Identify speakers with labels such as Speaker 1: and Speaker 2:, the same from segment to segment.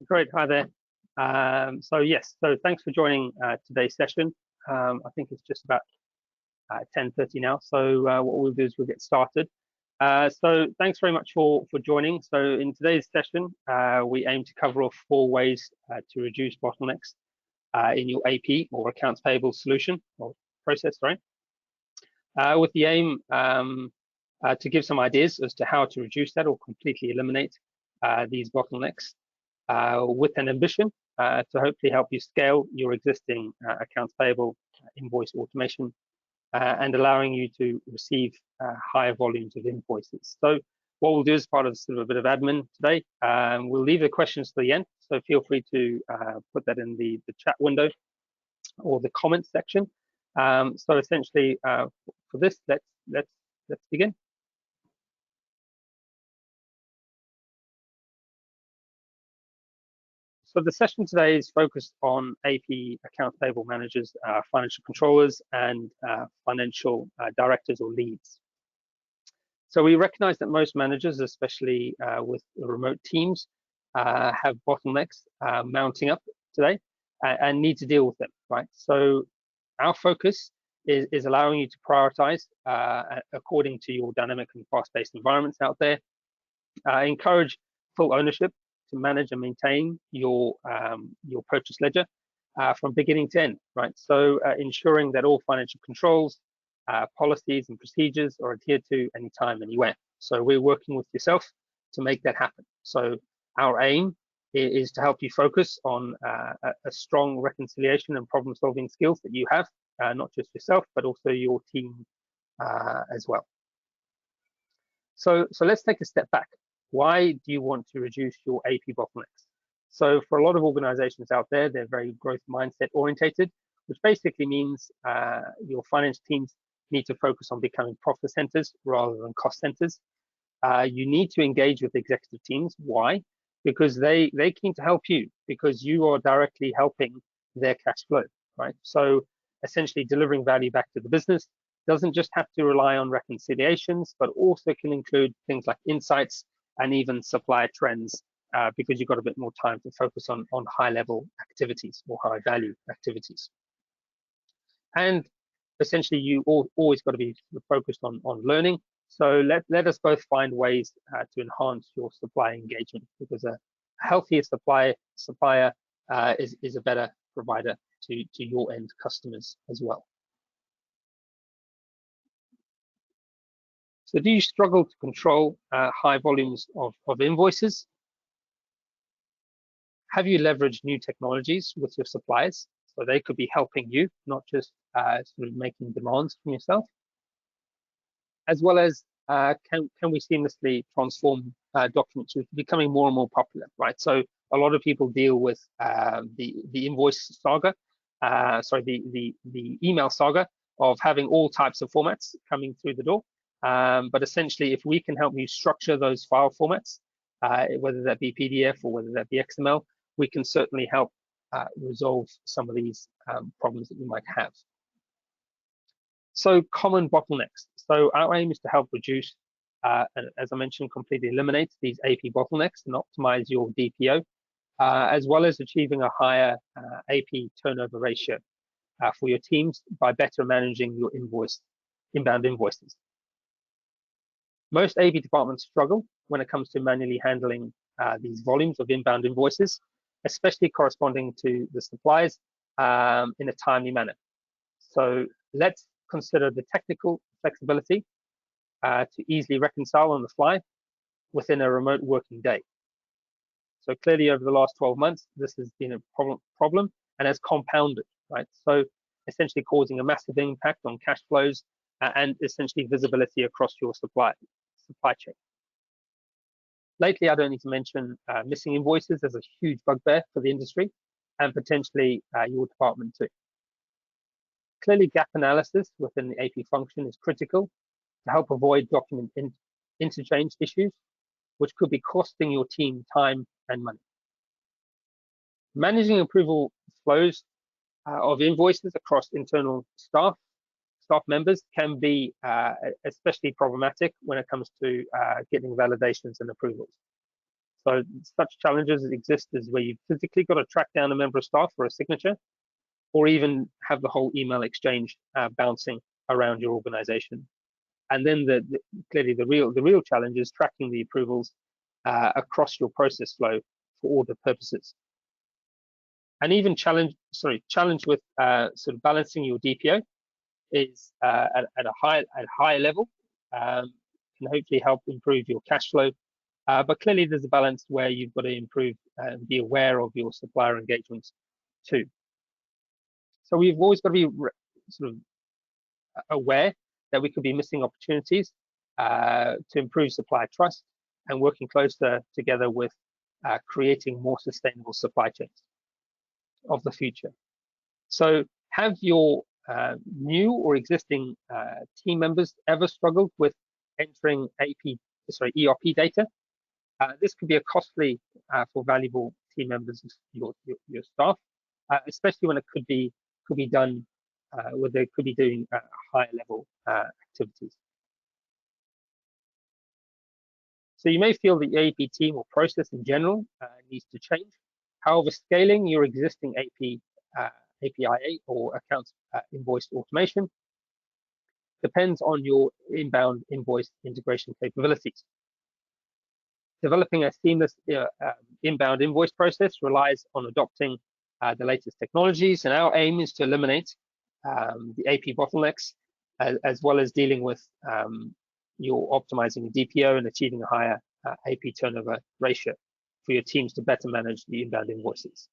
Speaker 1: Great, hi there. So thanks for joining today's session. I think it's just about 10:30 now. So what we'll do is we'll get started. So thanks very much for joining. So in today's session, we aim to cover off 4 ways to reduce bottlenecks in your AP or accounts payable solution or process, right? With the aim to give some ideas as to how to reduce that or completely eliminate these bottlenecks. With an ambition to hopefully help you scale your existing accounts payable invoice automation and allowing you to receive higher volumes of invoices. So what we'll do as part of sort of a bit of admin today, we'll leave the questions to the end. So feel free to put that in the chat window or the comments section. So essentially, for this, let's begin. So the session today is focused on AP accounts payable managers, financial controllers, and financial directors or leads. So we recognize that most managers, especially with remote teams, have bottlenecks mounting up today and need to deal with them, right? So our focus is allowing you to prioritize according to your dynamic and fast-paced environments out there. Encourage full ownership to manage and maintain your purchase ledger from beginning to end, right? So ensuring that all financial controls, policies and procedures are adhered to anytime, anywhere. So we're working with yourself to make that happen. So our aim is to help you focus on a strong reconciliation and problem-solving skills that you have, not just yourself, but also your team as well. So let's take a step back. Why do you want to reduce your AP bottlenecks? So for a lot of organizations out there, they're very growth mindset orientated, which basically means your finance teams need to focus on becoming profit centers rather than cost centers. You need to engage with executive teams. Why? Because they're keen to help you, because you are directly helping their cash flow, right? So essentially delivering value back to the business doesn't just have to rely on reconciliations, but also can include things like insights and even supplier trends, because you've got a bit more time to focus on high-level activities or high-value activities. And essentially, you always got to be focused on learning. So let us both find ways to enhance your supplier engagement, because a healthier supplier is a better provider to your end customers as well. So do you struggle to control high volumes of invoices? Have you leveraged new technologies with your suppliers? So they could be helping you, not just sort of making demands from yourself. As well as, can we seamlessly transform documents, which are becoming more and more popular, right? So a lot of people deal with the invoice saga, the email saga of having all types of formats coming through the door. But essentially, if we can help you structure those file formats, whether that be PDF or whether that be XML, we can certainly help resolve some of these problems that you might have. So common bottlenecks. So our aim is to help reduce, and as I mentioned, completely eliminate these AP bottlenecks and optimize your DPO, as well as achieving a higher AP turnover ratio for your teams by better managing your inbound invoices. Most AP departments struggle when it comes to manually handling these volumes of inbound invoices, especially corresponding to the suppliers in a timely manner. So let's consider the technical flexibility to easily reconcile on the fly within a remote working day. So clearly over the last 12 months, this has been a problem and has compounded, right? So essentially causing a massive impact on cash flows and essentially visibility across your supply chain. Lately, I don't need to mention missing invoices as a huge bugbear for the industry and potentially your department too. Clearly, gap analysis within the AP function is critical to help avoid document interchange issues, which could be costing your team time and money. Managing approval flows of invoices across internal staff members can be especially problematic when it comes to getting validations and approvals. So such challenges exist as where you've physically got to track down a member of staff for a signature, or even have the whole email exchange bouncing around your organization. And then clearly the real challenge is tracking the approvals across your process flow for audit purposes. And even challenge with sort of balancing your DPO is at a higher level, can hopefully help improve your cash flow. But clearly there's a balance where you've got to improve and be aware of your supplier engagements too. So we've always got to be sort of aware that we could be missing opportunities to improve supplier trust and working closer together with creating more sustainable supply chains of the future. So have your new or existing team members ever struggled with entering ERP data? This could be a costly for valuable team members, your staff, especially when it could be done where they could be doing higher level activities. So you may feel the AP team or process in general needs to change. However, scaling your existing APIA or accounts invoice automation depends on your inbound invoice integration capabilities. Developing a seamless inbound invoice process relies on adopting the latest technologies, and our aim is to eliminate the AP bottlenecks, as well as dealing with your optimizing the DPO and achieving a higher AP turnover ratio for your teams to better manage the inbound invoices.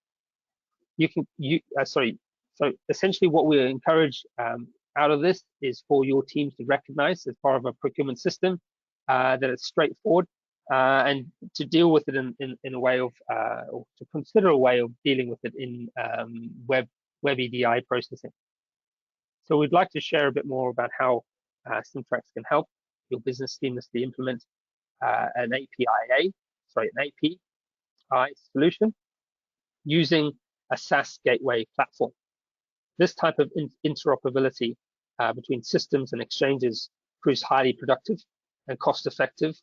Speaker 1: So essentially what we encourage out of this is for your teams to recognize as part of a procurement system that it's straightforward and to deal with it in a way of, or to consider a way of dealing with it in web EDI processing. So we'd like to share a bit more about how Syntrax can help your business seamlessly implement an API solution using a SaaS gateway platform. This type of interoperability between systems and exchanges proves highly productive and cost-effective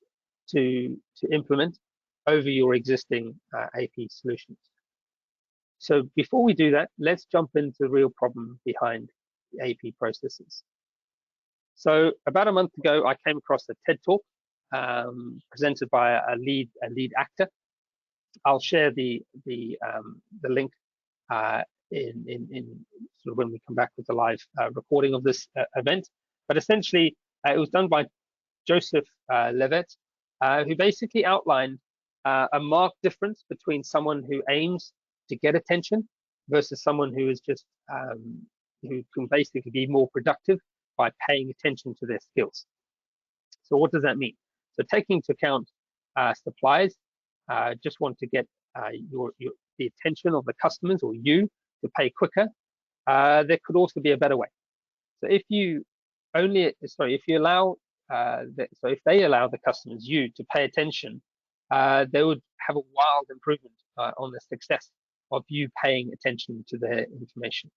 Speaker 1: to implement over your existing AP solutions. So before we do that, let's jump into the real problem behind the AP processes. So about a month ago, I came across a TED Talk presented by a lead actor. I'll share the link in sort of when we come back with the live recording of this event. But essentially, it was done by Joseph Levitt, who basically outlined a marked difference between someone who aims to get attention versus someone who is just who can basically be more productive by paying attention to their skills. So what does that mean? So taking into account suppliers just want to get the attention of the customers or you to pay quicker. There could also be a better way. So if you allow if they allow the customers, you, to pay attention, they would have a wild improvement on the success of you paying attention to their information.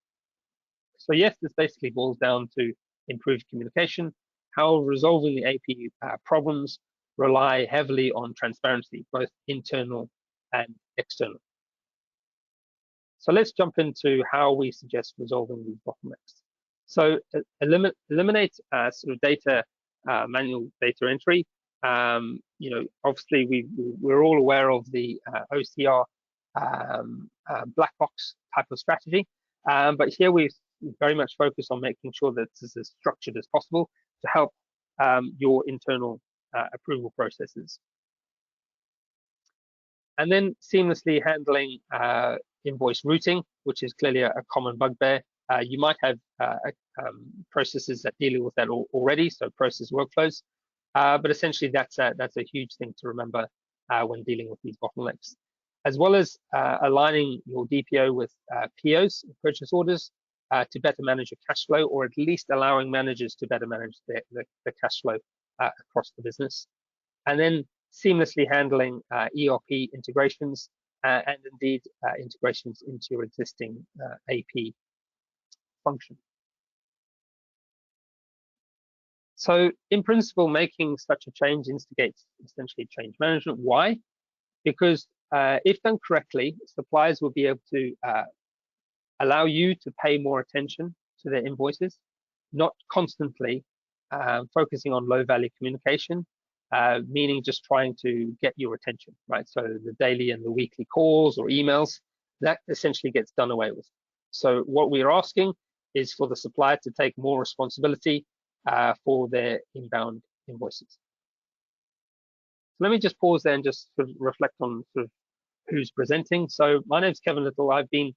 Speaker 1: So yes, this basically boils down to improved communication. How resolving the AP problems rely heavily on transparency, both internal and external. So let's jump into how we suggest resolving these bottlenecks. So eliminate sort of manual data entry. Obviously we're all aware of the OCR black box type of strategy, but here we very much focus on making sure that this is as structured as possible to help your internal approval processes. And then seamlessly handling invoice routing, which is clearly a common bugbear. You might have processes that deal with that already, so process workflows. But essentially, that's a huge thing to remember when dealing with these bottlenecks, as well as aligning your DPO with POs, purchase orders, to better manage your cash flow, or at least allowing managers to better manage the cash flow across the business. And then seamlessly handling ERP integrations and indeed integrations into your existing AP function. So in principle, making such a change instigates essentially change management. Why? because if done correctly, suppliers will be able to allow you to pay more attention to their invoices, not constantly focusing on low value communication, meaning just trying to get your attention, right? So the daily and the weekly calls or emails, that essentially gets done away with. So what we're asking is for the supplier to take more responsibility for their inbound invoices. So let me just pause there and just sort of reflect on sort of who's presenting. So my name is Kevin Little. I've been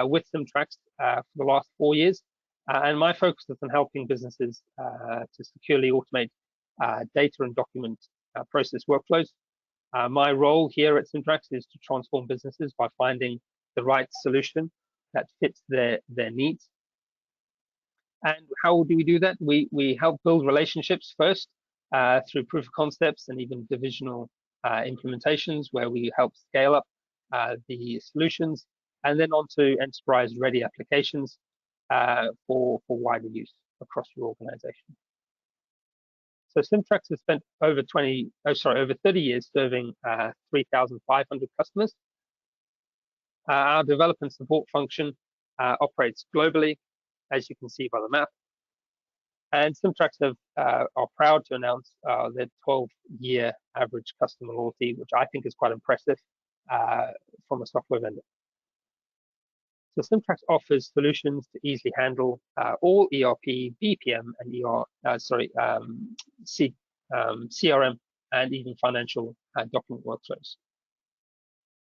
Speaker 1: with Simtrax for the last 4 years, and my focus is on helping businesses to securely automate data and document process workflows. My role here at Simtrax is to transform businesses by finding the right solution that fits their needs. And how do we do that? We help build relationships first through proof of concepts and even divisional implementations, where we help scale up the solutions, and then onto enterprise-ready applications for wider use across your organization. So Simtrax has spent over 30 years serving 3,500 customers. Our develop and support function operates globally, as you can see by the map. And Simtrax are proud to announce their 12-year average customer loyalty, which I think is quite impressive from a software vendor. So Simtrax offers solutions to easily handle all ERP, BPM, and CRM, and even financial document workflows.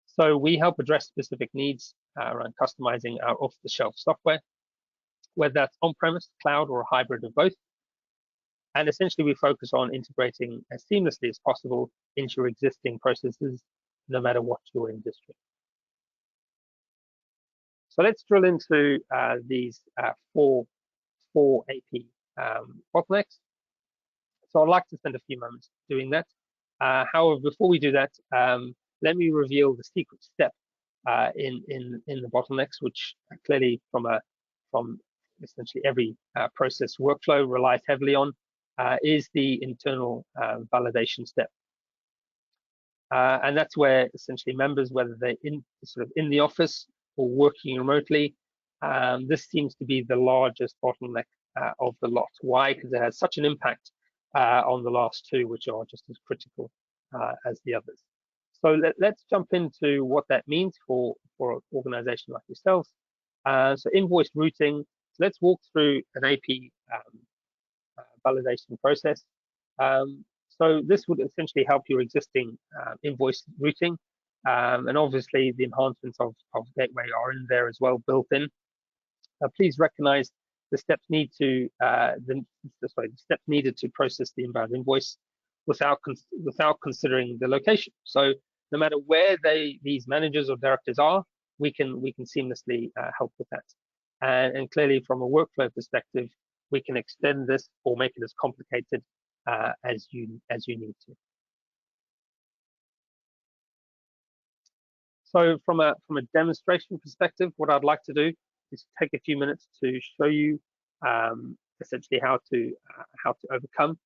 Speaker 1: So we help address specific needs around customizing our off-the-shelf software, whether that's on-premise, cloud, or a hybrid of both. And essentially, we focus on integrating as seamlessly as possible into your existing processes, no matter what your industry. So let's drill into these four AP bottlenecks. So I'd like to spend a few moments doing that. However, before we do that, let me reveal the secret step in the bottlenecks, which clearly from essentially every process workflow relies heavily on, is the internal validation step. And that's where essentially members, whether they're in the office or working remotely, this seems to be the largest bottleneck of the lot. Why? Because it has such an impact on the last two, which are just as critical as the others. So let's jump into what that means for an organization like yourselves. So invoice routing. So let's walk through an AP validation process. So this would essentially help your existing invoice routing. And obviously the enhancements of Gateway are in there as well, built in. Please recognize the steps needed to process the inbound invoice without considering the location. So no matter where these managers or directors are, we can seamlessly help with that. And clearly, from a workflow perspective, we can extend this or make it as complicated as you need to. So from a demonstration perspective, what I'd like to do is take a few minutes to show you essentially how to overcome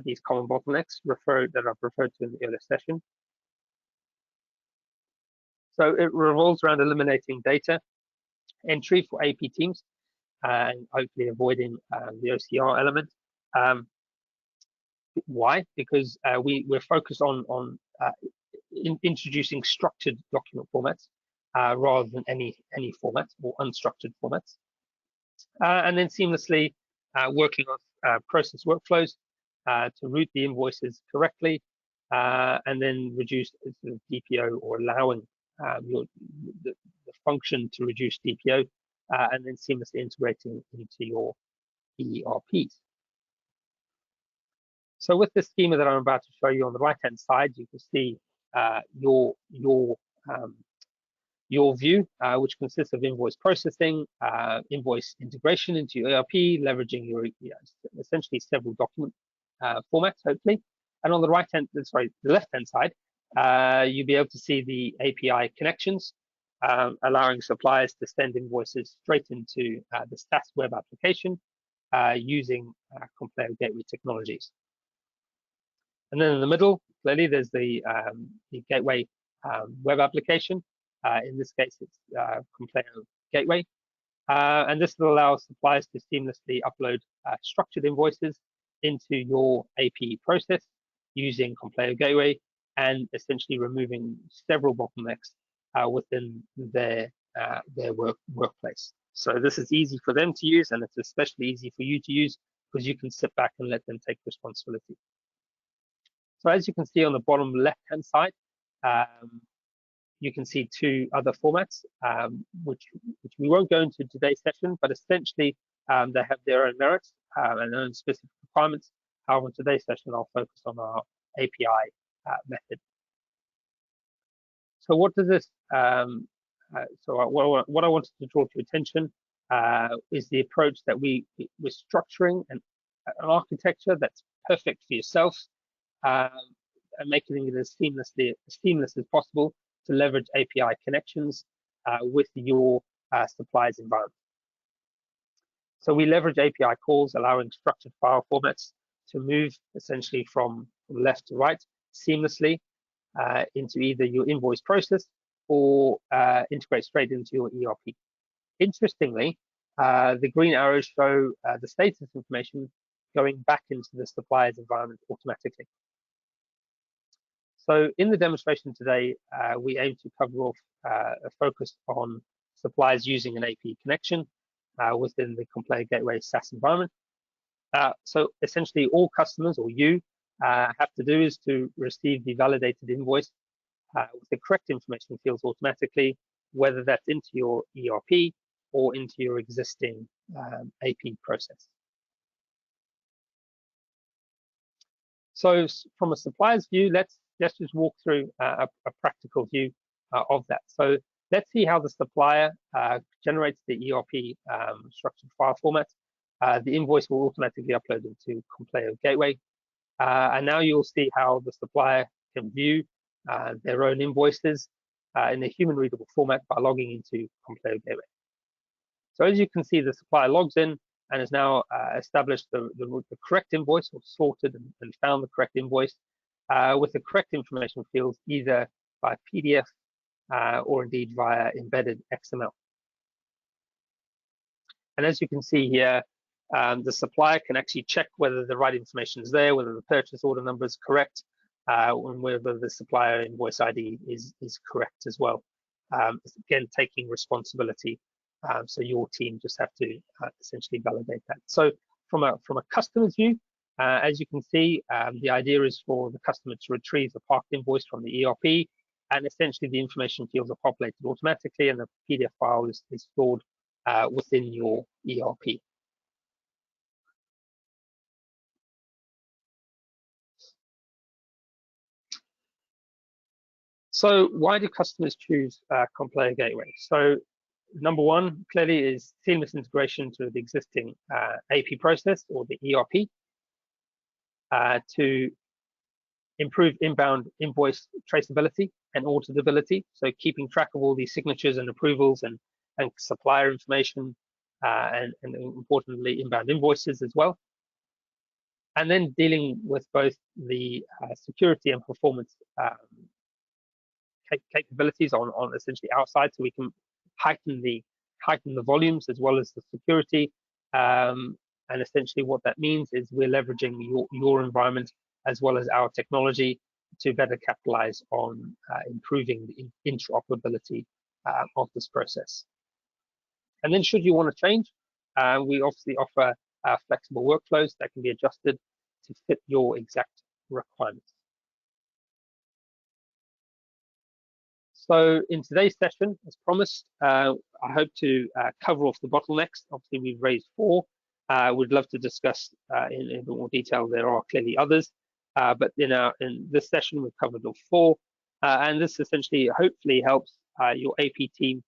Speaker 1: these common bottlenecks that I've referred to in the earlier session. So it revolves around eliminating data entry for AP teams and hopefully avoiding the OCR element. Why? Because we're focused on introducing structured document formats rather than any format or unstructured formats, and then seamlessly working on process workflows to route the invoices correctly, and then reduce sort of DPO or allowing the function to reduce DPO, and then seamlessly integrating into your ERPs. So with this schema that I'm about to show you on the right-hand side, you can see your view, which consists of invoice processing, invoice integration into your ERP, leveraging your essentially several document formats, hopefully. And on the the left-hand side, you'll be able to see the API connections, allowing suppliers to send invoices straight into the SaaS web application using Compare Gateway technologies. And then in the middle, clearly, there's the Gateway web application. In this case, it's Compleo Gateway. And this will allow suppliers to seamlessly upload structured invoices into your AP process using Compleo Gateway and essentially removing several bottlenecks within their workplace. So this is easy for them to use, and it's especially easy for you to use because you can sit back and let them take responsibility. So as you can see on the bottom left-hand side, you can see two other formats, which we won't go into today's session, but essentially they have their own merits and their own specific requirements. However, in today's session, I'll focus on our API method. So what does this, what I wanted to draw to your attention is the approach that we're structuring an architecture that's perfect for yourself and making it as seamless as possible to leverage API connections with your supplier's environment. So we leverage API calls, allowing structured file formats to move essentially from left to right seamlessly into either your invoice process or integrate straight into your ERP. Interestingly, the green arrows show the status information going back into the supplier's environment automatically. So in the demonstration today, we aim to cover off a focus on suppliers using an AP connection within the Compleo Gateway SaaS environment. So essentially all customers or you have to do is to receive the validated invoice with the correct information fields automatically, whether that's into your ERP or into your existing AP process. So from a supplier's view, let's just walk through a practical view of that. So let's see how the supplier generates the ERP structured file format. The invoice will automatically upload into Compleo Gateway. And now you'll see how the supplier can view their own invoices in a human readable format by logging into Compleo Gateway. So as you can see, the supplier logs in and has now established the correct invoice, or sorted and found the correct invoice with the correct information fields, either by PDF or indeed via embedded XML. And as you can see here, the supplier can actually check whether the right information is there, whether the purchase order number is correct, and whether the supplier invoice ID is correct as well. Again, taking responsibility. So your team just have to essentially validate that. So from a customer's view, as you can see, the idea is for the customer to retrieve the parked invoice from the ERP, and essentially the information fields are populated automatically, and the PDF file is stored within your ERP. So why do customers choose Compleo Gateway? So number one, clearly, is seamless integration to the existing AP process or the ERP to improve inbound invoice traceability and auditability. So keeping track of all these signatures and approvals and supplier information and importantly, inbound invoices as well. And then dealing with both the security and performance capabilities on essentially our side, so we can heighten the volumes as well as the security. And essentially what that means is we're leveraging your environment as well as our technology to better capitalize on improving the interoperability of this process. And then should you want to change, we obviously offer flexible workflows that can be adjusted to fit your exact requirements. So in today's session, as promised, I hope to cover off the bottlenecks. Obviously, we've raised 4. We'd love to discuss in a bit more detail. There are clearly others, but in this session, we've covered all 4. And this essentially hopefully helps your AP team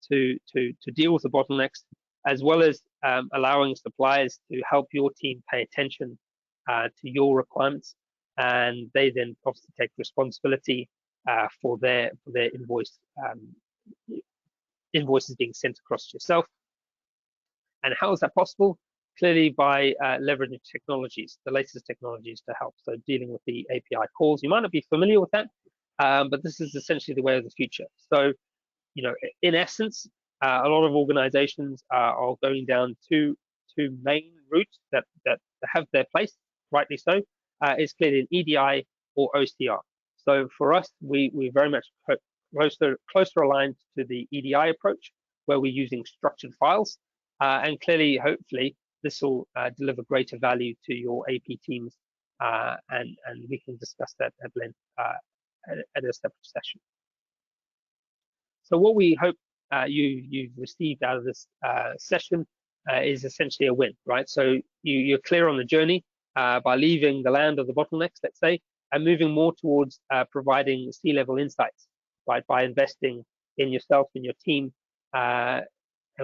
Speaker 1: to deal with the bottlenecks, as well as allowing suppliers to help your team pay attention to your requirements. And they then obviously take responsibility for their invoices being sent across to yourself. And how is that possible? clearly by leveraging technologies, the latest technologies to help. So dealing with the API calls, you might not be familiar with that, but this is essentially the way of the future. So, in essence, a lot of organizations are going down two main routes that have their place, rightly so. It's clearly an EDI or OCR. So for us, we're very much closer aligned to the EDI approach, where we're using structured files, and clearly, hopefully, this will deliver greater value to your AP teams, and we can discuss that at length at a separate session. So what we hope you've received out of this session is essentially a win, right? So you're clear on the journey by leaving the land of the bottlenecks, let's say, and moving more towards providing C-level insights, right? By investing in yourself and your team, and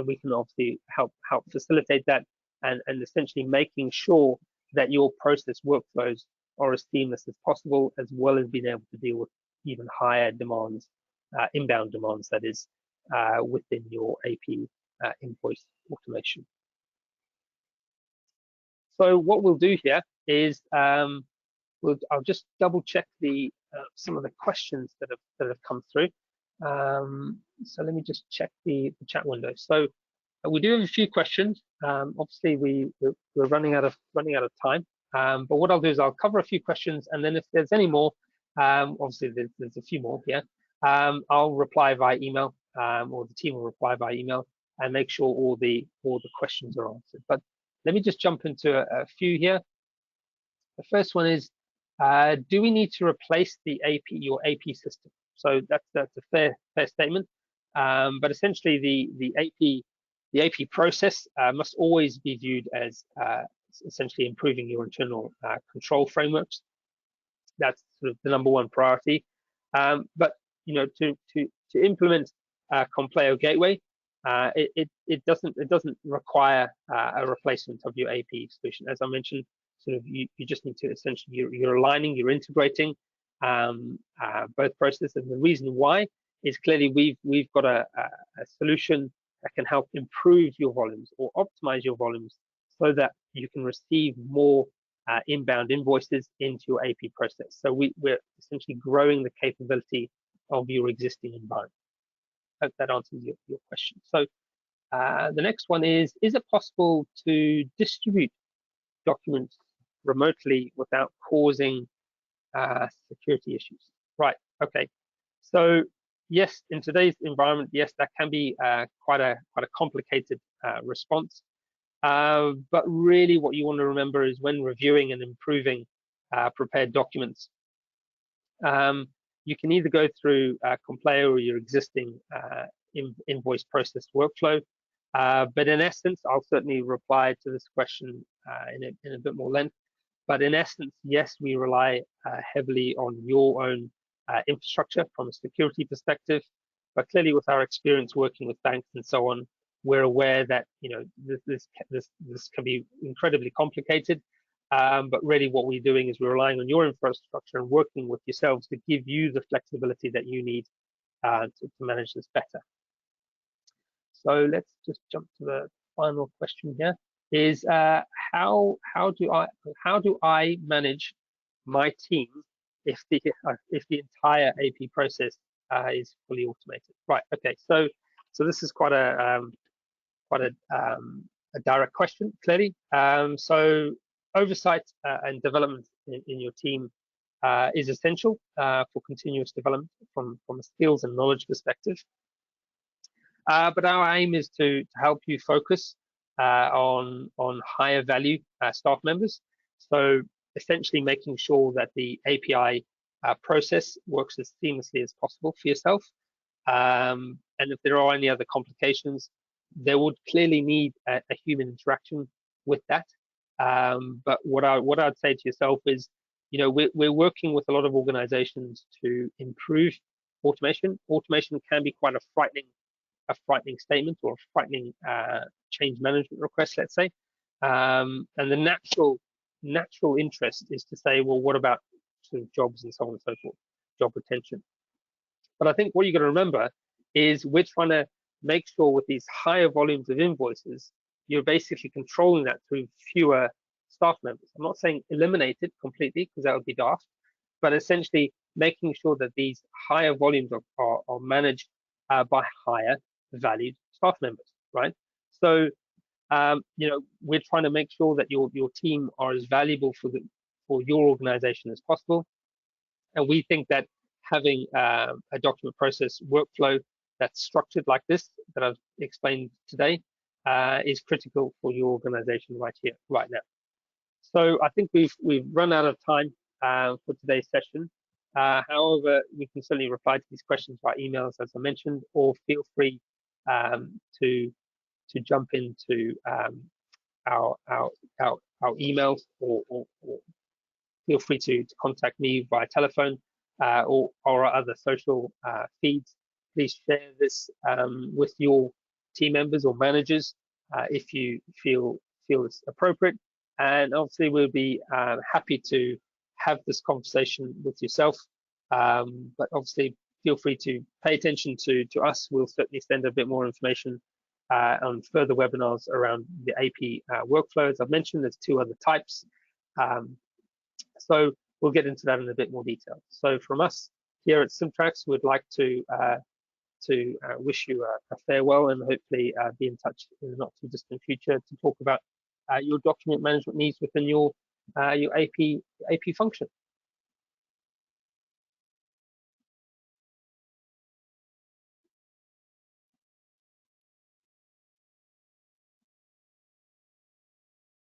Speaker 1: we can obviously help facilitate that, and essentially making sure that your process workflows are as seamless as possible, as well as being able to deal with even higher demands, inbound demands, that is, within your AP invoice automation. So what we'll do here is I'll just double check some of the questions that have come through. So let me just check the chat window. So we do have a few questions. Obviously, we're running out of time. But what I'll do is I'll cover a few questions, and then if there's any more, obviously there's a few more here. I'll reply via email, or the team will reply via email, and make sure all the questions are answered. But let me just jump into a few here. The first one is, do we need to replace your AP system? So that's a fair statement. But essentially, the AP process must always be viewed as essentially improving your internal control frameworks. That's sort of the #1 priority. But to implement Compleo Gateway, it doesn't require a replacement of your AP solution. As I mentioned, sort of you just need to essentially you're aligning, you're integrating both processes. And the reason why is clearly we've got a solution that can help improve your volumes or optimize your volumes so that you can receive more inbound invoices into your AP process. So we're essentially growing the capability of your existing environment. Hope that answers your question. So the next one is it possible to distribute documents remotely without causing security issues? Right, okay. So yes, in today's environment, yes, that can be quite a complicated response. But really what you want to remember is when reviewing and improving prepared documents, you can either go through Compleo or your existing invoice process workflow. But in essence, I'll certainly reply to this question in a bit more length. But in essence, yes, we rely heavily on your own infrastructure from a security perspective. But clearly, with our experience working with banks and so on, we're aware that this can be incredibly complicated. But really, what we're doing is we're relying on your infrastructure and working with yourselves to give you the flexibility that you need to manage this better. So let's just jump to the final question here. Is how do I manage my team if the entire AP process is fully automated? Right. Okay. So this is quite a direct question, clearly. So oversight and development in your team is essential for continuous development from a skills and knowledge perspective. But our aim is to help you focus on higher value staff members. So essentially making sure that the API process works as seamlessly as possible for yourself. And if there are any other complications, there would clearly need a human interaction with that. But what I'd say to yourself is, we're working with a lot of organizations to improve automation. Automation can be quite a frightening statement or a frightening change management request, let's say. And the natural interest is to say, well, what about sort of jobs and so on and so forth, job retention? But I think what you got to remember is we're trying to make sure with these higher volumes of invoices, you're basically controlling that through fewer staff members. I'm not saying eliminate it completely, because that would be daft, but essentially making sure that these higher volumes are managed by higher valued staff members, right? So we're trying to make sure that your team are as valuable for your organization as possible. And we think that having a document process workflow that's structured like this, that I've explained today, is critical for your organization right here, right now. So I think we've run out of time for today's session. However, we can certainly reply to these questions by emails, as I mentioned, or feel free to jump into our emails, or feel free to contact me via telephone or our other social feeds. Please share this with your team members or managers if you feel it's appropriate. And obviously, we'll be happy to have this conversation with yourself. But obviously, feel free to pay attention to us. We'll certainly send a bit more information on further webinars around the AP workflow. As I've mentioned, there's 2 other types. So we'll get into that in a bit more detail. So from us here at Simtrax, we'd like to wish you a farewell, and hopefully be in touch in the not too distant future to talk about your document management needs within your AP function.